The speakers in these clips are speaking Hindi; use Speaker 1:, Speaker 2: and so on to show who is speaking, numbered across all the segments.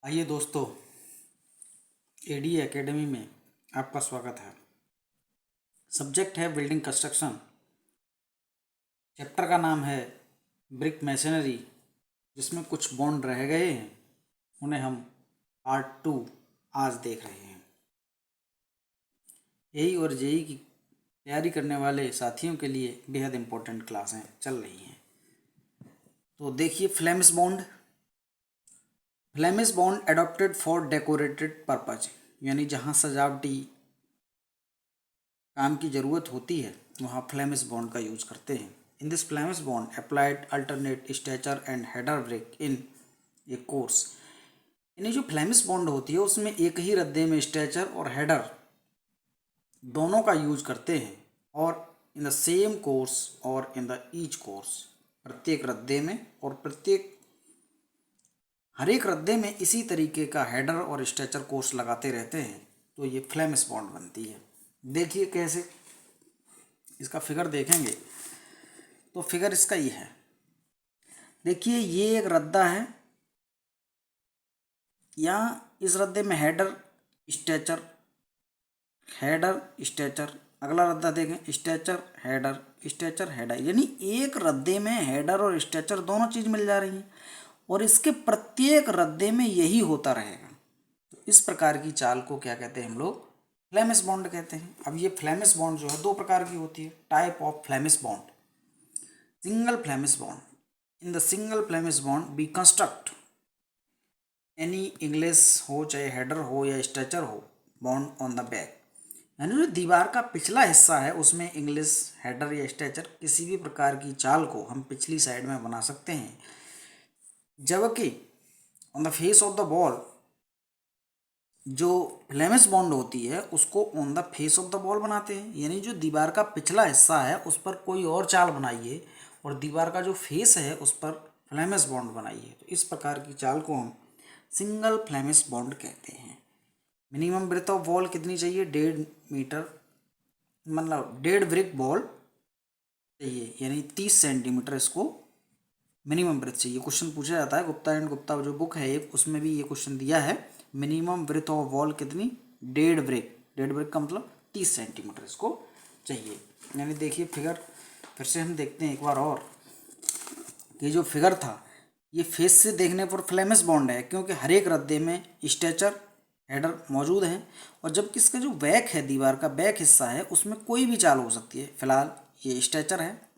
Speaker 1: आइए दोस्तों, एडी एकेडमी में आपका स्वागत है। सब्जेक्ट है बिल्डिंग कंस्ट्रक्शन। चैप्टर का नाम है ब्रिक मैसनरी, जिसमें कुछ बॉन्ड रह गए हैं, उन्हें हम पार्ट 2 आज देख रहे हैं। यही और जेई की तैयारी करने वाले साथियों के लिए बेहद इम्पोर्टेंट क्लासें चल रही हैं। तो देखिए, Flemish bond. Flemish bond adopted for decorated purpose, यानी जहाँ सजावटी काम की ज़रूरत होती है वहाँ फ्लेमिश बॉन्ड का यूज करते हैं। In this Flemish bond applied alternate stretcher and header brick in a course. यानी जो फ्लेमिश बॉन्ड होती है उसमें एक ही रद्दे में स्ट्रेचर और हेडर दोनों का यूज करते हैं, और इन द सेम कोर्स और इन द ईच कोर्स, प्रत्येक रद्दे में और प्रत्येक हर एक रद्दे में इसी तरीके का हेडर और स्ट्रेचर कोर्स लगाते रहते हैं, तो ये फ्लेमिश बॉन्ड बनती है। देखिए कैसे, इसका फिगर देखेंगे तो फिगर इसका ये है। देखिए, ये एक रद्दा है, यहाँ इस रद्दे में हेडर स्ट्रेचर, हेडर स्ट्रेचर। अगला रद्दा देखें, स्ट्रेचर हेडर, स्ट्रेचर हेडर, यानी एक रद्दे में हेडर और स्ट्रेचर दोनों चीज मिल जा रही हैं, और इसके प्रत्येक रद्दे में यही होता रहेगा। तो इस प्रकार की चाल को क्या कहते हैं हम लोग? फ्लेमिश बॉन्ड कहते हैं। अब ये फ्लेमिश बॉन्ड जो है दो प्रकार की होती है। Type of Flemish bond, single Flemish bond. In the single Flemish bond we construct any English हो, चाहे हेडर हो या स्ट्रेचर हो, बॉन्ड ऑन द बैक। यानी जो दीवार का पिछला हिस्सा है उसमें इंग्लिश, हेडर या स्ट्रेचर किसी भी प्रकार की चाल को हम पिछली साइड में बना सकते हैं, जबकि on the face of the wall जो फ्लेमिश बॉन्ड होती है उसको on the face of the wall बनाते हैं। यानी जो दीवार का पिछला हिस्सा है उस पर कोई और चाल बनाइए, और दीवार का जो फेस है उस पर फ्लेमिश बॉन्ड बनाइए। तो इस प्रकार की चाल को हम सिंगल फ्लेमिश बॉन्ड कहते हैं। मिनिमम ब्रेथ ऑफ वॉल कितनी चाहिए? 1.5 मीटर, मतलब 1.5 ब्रिक वॉल चाहिए, यानी 30 सेंटीमीटर इसको मिनिमम ब्रेथ चाहिए। क्वेश्चन पूछा जाता है, गुप्ता एंड गुप्ता जो बुक है एक, उसमें भी ये क्वेश्चन दिया है। मिनिमम ब्रेथ ऑफ वॉल कितनी? 1.5 ब्रिक। 1.5 ब्रिक का मतलब 30 सेंटीमीटर इसको चाहिए। यानी देखिए फिगर फिर से हम देखते हैं एक बार और। ये जो फिगर था ये फेस से देखने पर फ्लेमिश बॉन्ड है, क्योंकि हर एक रद्दे में स्ट्रेचर, हेडर मौजूद हैं, और जबकि इसका जो बैक है, दीवार का बैक हिस्सा है, उसमें कोई भी चाल हो सकती है। फिलहाल ये स्ट्रेचर है,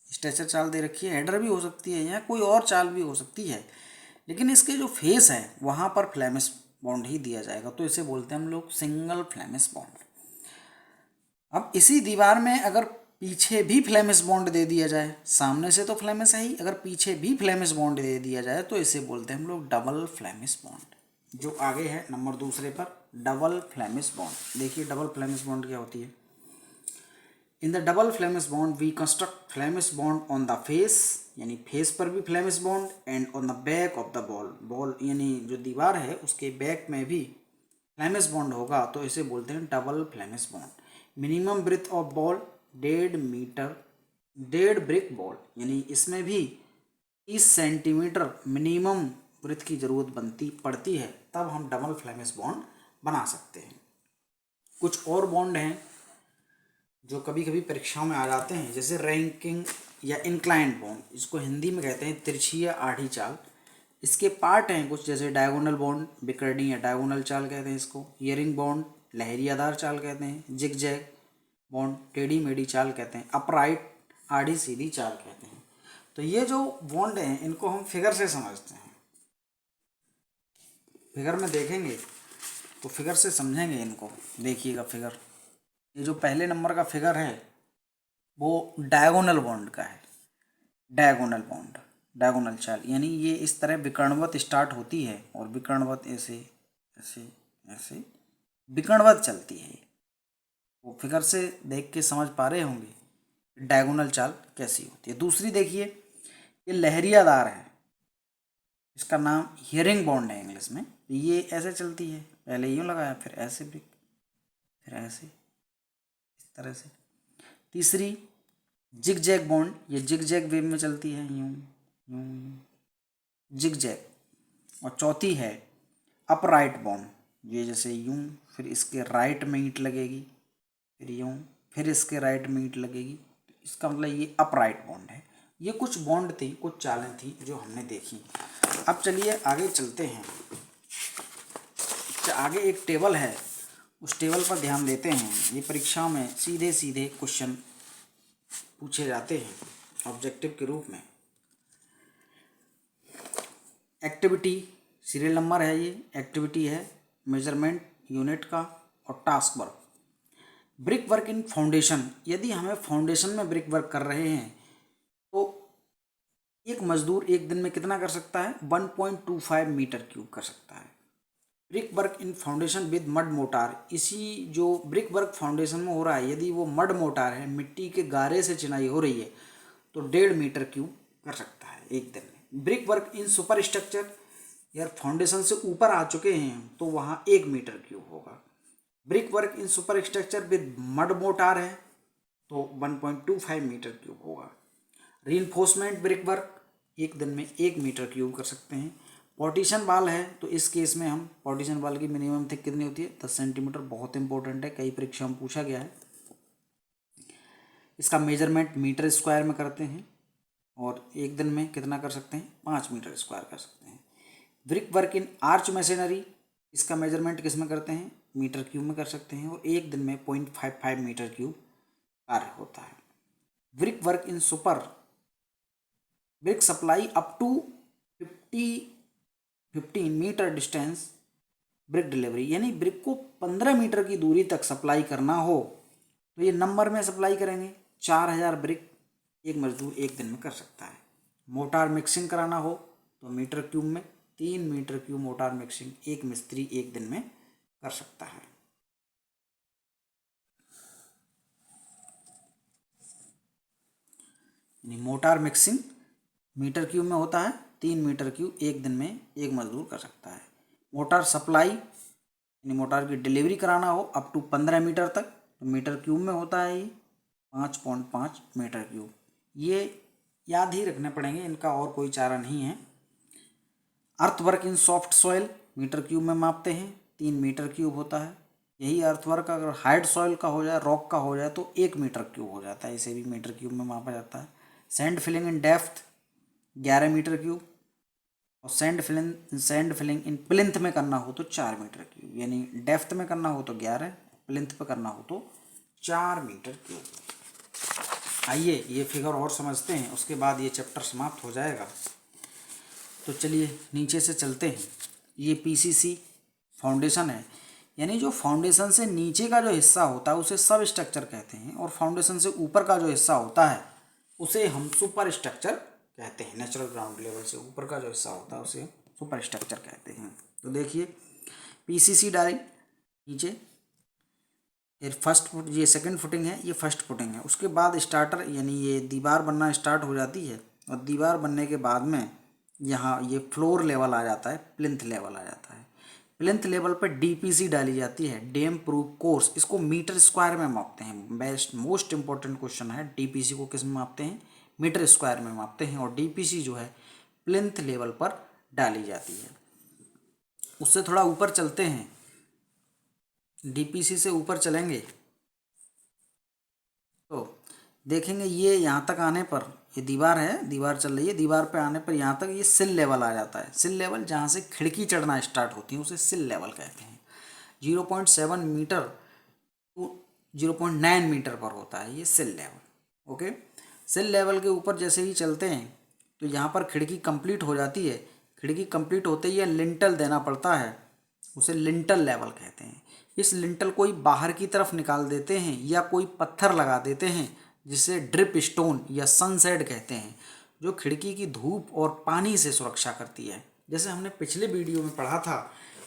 Speaker 1: स्ट्रेचर चाल दे रखी है, हेडर भी हो सकती है या कोई और चाल भी हो सकती है, लेकिन इसके जो फेस है वहाँ पर फ्लेमिश बॉन्ड ही दिया जाएगा। तो इसे बोलते हैं हम लोग सिंगल फ्लेमिश बॉन्ड। अब इसी दीवार में अगर पीछे भी फ्लेमिश बॉन्ड दे दिया जाए, सामने से तो फ्लेमिश है ही, अगर पीछे भी फ्लेमिश बॉन्ड दे दिया जाए तो इसे बोलते हैं हम लोग डबल फ्लेमिश बॉन्ड। जो आगे है नंबर दूसरे पर, डबल फ्लेमिश बॉन्ड। देखिए डबल फ्लेमिश बॉन्ड क्या होती है। In the double Flemish bond we construct Flemish bond on the face, यानी फेस पर भी Flemish bond, and on the back of the wall, wall यानी जो दीवार है उसके बैक में भी फ्लेमिश बॉन्ड होगा, तो इसे बोलते हैं double Flemish bond. Minimum breadth of wall 1.5 metre, 1.5 brick wall, यानी इसमें भी 30 सेंटीमीटर मिनिमम ब्रेथ की जरूरत पड़ती है, तब हम डबल फ्लेमिश बॉन्ड बना सकते हैं। कुछ और बॉन्ड हैं जो कभी कभी परीक्षाओं में आ जाते हैं, जैसे रैंकिंग या इंक्लाइंड बॉन्ड, इसको हिंदी में कहते हैं तिरछी या आड़ी चाल। इसके पार्ट हैं कुछ, जैसे डायगोनल बॉन्ड, बिकर्डिंग या डायगोनल चाल कहते हैं इसको, ईयरिंग बॉन्ड, लहरियादार चाल कहते हैं, जिग जैग बॉन्ड, टेढ़ी मेढ़ी चाल कहते हैं, अपराइट आड़ी सीधी चाल कहते हैं। तो ये जो बॉन्ड हैं इनको हम फिगर से समझते हैं। फिगर में देखेंगे तो फिगर से समझेंगे इनको। देखिएगा फिगर, ये जो पहले नंबर का फिगर है वो डायगोनल बॉन्ड का है। डायगोनल बॉन्ड, डायगोनल चाल, यानी ये इस तरह विकर्णवत स्टार्ट होती है और विकर्णवत ऐसे ऐसे ऐसे विकर्णवत चलती है। वो फिगर से देख के समझ पा रहे होंगे डायगोनल चाल कैसी होती है। दूसरी देखिए, ये लहरियादार है, इसका नाम हियरिंग बॉन्ड है इंग्लिश में। ये ऐसे चलती है, पहले यूँ लगाया, फिर ऐसे भी, फिर ऐसे, इस तरह से। तीसरी जिग जैग बॉन्ड, ये जिग जैग वेव में चलती है, यूं यूं जिग जैग। और चौथी है अपराइट बॉन्ड, ये जैसे यूं, फिर इसके राइट में ईंट लगेगी, फिर यूं, फिर इसके राइट में ईंट लगेगी, इसका मतलब ये अपराइट बॉन्ड है। ये कुछ बॉन्ड थी, कुछ चालें थी जो हमने देखी। अब चलिए आगे चलते हैं। आगे एक टेबल है, उस टेबल पर ध्यान देते हैं। ये परीक्षाओं में सीधे सीधे क्वेश्चन पूछे जाते हैं ऑब्जेक्टिव के रूप में। एक्टिविटी सीरियल नंबर है, ये एक्टिविटी है, मेजरमेंट यूनिट का, और टास्क वर्क। ब्रिक वर्क इन फाउंडेशन, यदि हमें फाउंडेशन में ब्रिक वर्क कर रहे हैं तो एक मजदूर एक दिन में कितना कर सकता है? 1.25 मीटर क्यूब कर सकता है। Brick work in foundation with mud motor, इसी जो ब्रिक वर्क फाउंडेशन में हो रहा है, यदि वो मड मोटार है, मिट्टी के गारे से चिनाई हो रही है, तो 1.5 मीटर क्यूब कर सकता है एक दिन में। Brick work in super structure, यार फाउंडेशन से ऊपर आ चुके हैं तो वहाँ 1 मीटर क्यूब होगा। Brick work in super structure with mud motor है तो 1.25 मीटर क्यूब होगा। रीइंफोर्समेंट ब्रिक वर्क एक दिन में 1 मीटर क्यूब कर सकते हैं। पार्टीशन वाल है तो इस केस में हम पार्टीशन वाल की मिनिमम थिक कितनी होती है? 10 सेंटीमीटर, बहुत इंपॉर्टेंट है, कई परीक्षा में पूछा गया है। इसका मेजरमेंट मीटर स्क्वायर में करते हैं और एक दिन में कितना कर सकते हैं? 5 मीटर स्क्वायर कर सकते हैं। ब्रिक वर्क इन आर्च मशीनरी, इसका मेजरमेंट किस में करते हैं? मीटर क्यूब में कर सकते हैं और एक दिन में 0.55 मीटर क्यूब कार्य होता है। Brick work in super brick supply up to 15 metre distance brick delivery, यानी ब्रिक को 15 मीटर की दूरी तक सप्लाई करना हो तो ये नंबर में सप्लाई करेंगे। 4000 ब्रिक एक मजदूर एक दिन में कर सकता है। मोटार मिक्सिंग कराना हो तो मीटर क्यूब में 3 मीटर क्यूब मोटार मिक्सिंग एक मिस्त्री एक दिन में कर सकता है। मोटार मिक्सिंग मीटर क्यूब में होता है, 3 मीटर क्यूब एक दिन में एक मजदूर कर सकता है। मोटार सप्लाई यानी मोटार की डिलीवरी कराना हो अप टू 15 मीटर तक तो मीटर क्यूब में होता है, ये 5.5 मीटर क्यूब। ये याद ही रखने पड़ेंगे, इनका और कोई चारा नहीं है। Earthwork in soft soil metre cube में मापते हैं, 3 मीटर क्यूब होता है। यही अर्थवर्क अगर हार्ड सॉइल का हो जाए, रॉक का हो जाए तो 1 मीटर क्यूब हो जाता है, इसे भी मीटर क्यूब में मापा जाता है। Sand filling in depth 11 metre cube और सैंड फिलिंग इन प्लिंथ में करना हो तो 4 मीटर क्यूब, यानी डेप्थ में करना हो तो 11, प्लिंथ पे करना हो तो 4 मीटर क्यूब। आइए ये फिगर और समझते हैं, उसके बाद ये चैप्टर समाप्त हो जाएगा। तो चलिए नीचे से चलते हैं। ये पीसीसी फाउंडेशन है, यानी जो फाउंडेशन से नीचे का जो हिस्सा होता है उसे सब स्ट्रक्चर कहते हैं और फाउंडेशन से ऊपर का जो हिस्सा होता है उसे हम सुपर स्ट्रक्चर कहते हैं। नेचुरल ग्राउंड लेवल से ऊपर का जो हिस्सा होता है उसे सुपर स्ट्रक्चर कहते हैं। तो देखिए पीसीसी डाली नीचे, ये फर्स्ट फुट, ये सेकंड फुटिंग है, ये फर्स्ट फुटिंग है। उसके बाद स्टार्टर यानी ये दीवार बनना स्टार्ट हो जाती है और दीवार बनने के बाद में यहाँ ये फ्लोर लेवल आ जाता है, प्लिंथ लेवल आ जाता है। प्लिंथ लेवल पर डीपीसी डाली जाती है, डैम प्रूफ कोर्स, इसको मीटर स्क्वायर में मापते हैं। बेस्ट मोस्ट इंपॉर्टेंट क्वेश्चन है, डीपीसी को किस में मापते हैं? मीटर स्क्वायर में मापते हैं और डीपीसी जो है प्लिंथ लेवल पर डाली जाती है। उससे थोड़ा ऊपर चलते हैं, डीपीसी से ऊपर चलेंगे तो देखेंगे ये यहाँ तक आने पर, ये दीवार है, दीवार चल रही है, दीवार पे आने पर यहाँ तक ये सिल लेवल आ जाता है। सिल लेवल जहाँ से खिड़की चढ़ना स्टार्ट होती है उसे सिल लेवल कहते हैं। 0.7 मीटर टू 0.9 मीटर पर होता है ये सिल लेवल। ओके, सिल लेवल के ऊपर जैसे ही चलते हैं तो यहाँ पर खिड़की कंप्लीट हो जाती है। खिड़की कंप्लीट होते ही लिंटल देना पड़ता है, उसे लिंटल लेवल कहते हैं। इस लिंटल को ही बाहर की तरफ निकाल देते हैं या कोई पत्थर लगा देते हैं जिसे ड्रिप स्टोन या सनसेड कहते हैं, जो खिड़की की धूप और पानी से सुरक्षा करती है। जैसे हमने पिछले वीडियो में पढ़ा था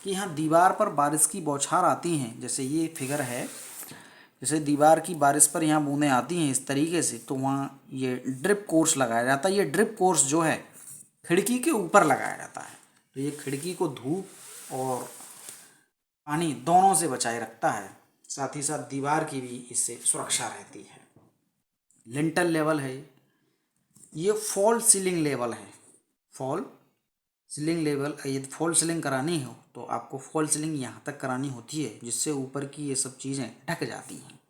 Speaker 1: कि यहाँ दीवार पर बारिश की बौछार आती हैं, जैसे ये फिगर है, जैसे दीवार की बारिश पर यहाँ बूंदें आती हैं इस तरीके से, तो वहाँ ये ड्रिप कोर्स लगाया जाता है। ये ड्रिप कोर्स जो है खिड़की के ऊपर लगाया जाता है, तो ये खिड़की को धूप और पानी दोनों से बचाए रखता है, साथ ही साथ दीवार की भी इससे सुरक्षा रहती है। लिंटल लेवल है, ये फॉल सीलिंग लेवल है। फॉल सीलिंग लेवल, यदि फॉल सीलिंग करानी हो तो आपको फॉल सीलिंग यहाँ तक करानी होती है, जिससे ऊपर की ये सब चीज़ें ढक जाती हैं।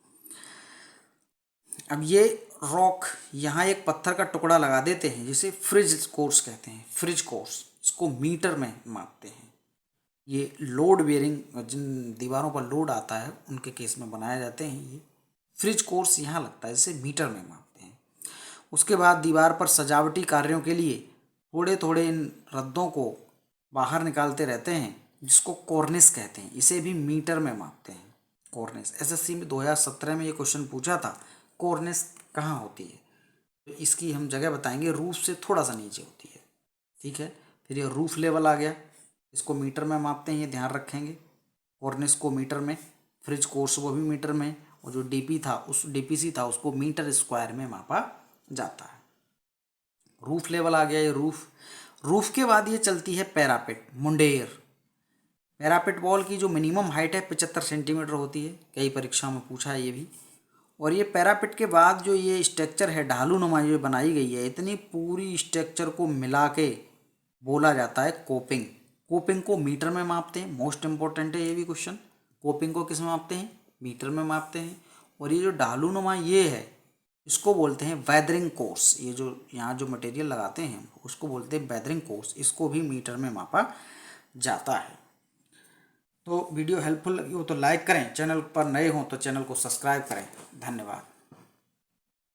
Speaker 1: अब ये रॉक, यहाँ एक पत्थर का टुकड़ा लगा देते हैं जिसे फ्रिज कोर्स कहते हैं। फ्रिज कोर्स, इसको मीटर में मापते हैं। ये लोड बेयरिंग, जिन दीवारों पर लोड आता है उनके केस में बनाए जाते हैं। ये फ्रिज कोर्स यहाँ लगता है, जिसे मीटर में मापते हैं। उसके बाद दीवार पर सजावटी कार्यों के लिए थोड़े थोड़े इन रद्दों को बाहर निकालते रहते हैं, जिसको कॉर्निस कहते हैं। इसे भी मीटर में मापते हैं। कॉर्निस, एसएससी में 2017 में ये क्वेश्चन पूछा था, कॉर्निस कहाँ होती है। तो इसकी हम जगह बताएंगे, रूफ से थोड़ा सा नीचे होती है। ठीक है। फिर ये रूफ लेवल आ गया, इसको मीटर में मापते हैं, ये ध्यान रखेंगे। कॉर्निस को मीटर में, फ्रिज कोर्स वो भी मीटर में, और जो डीपी था, उस डीपीसी था, उसको मीटर स्क्वायर में मापा जाता है। रूफ लेवल आ गया ये रूफ। रूफ के बाद ये चलती है पैरापेट, मुंडेर। पैरापेट वॉल की जो मिनिमम हाइट है 75 सेंटीमीटर होती है, कई परीक्षाओं में पूछा है ये भी। और ये पैरापेट के बाद जो ये स्ट्रक्चर है, ढालू नुमा जो बनाई गई है, इतनी पूरी स्ट्रक्चर को मिला के बोला जाता है कोपिंग। कोपिंग को मीटर में मापते हैं, मोस्ट इंपॉर्टेंट है ये भी क्वेश्चन। कोपिंग को किस में मापते हैं? मीटर में मापते हैं। और ये जो ढालू नुमा ये है, इसको बोलते हैं वेदरिंग कोर्स। ये जो यहाँ जो मटेरियल लगाते हैं उसको बोलते हैं वेदरिंग कोर्स। इसको भी मीटर में मापा जाता है। तो वीडियो हेल्पफुल लगी हो तो लाइक करें, चैनल पर नए हों तो चैनल को सब्सक्राइब करें। धन्यवाद।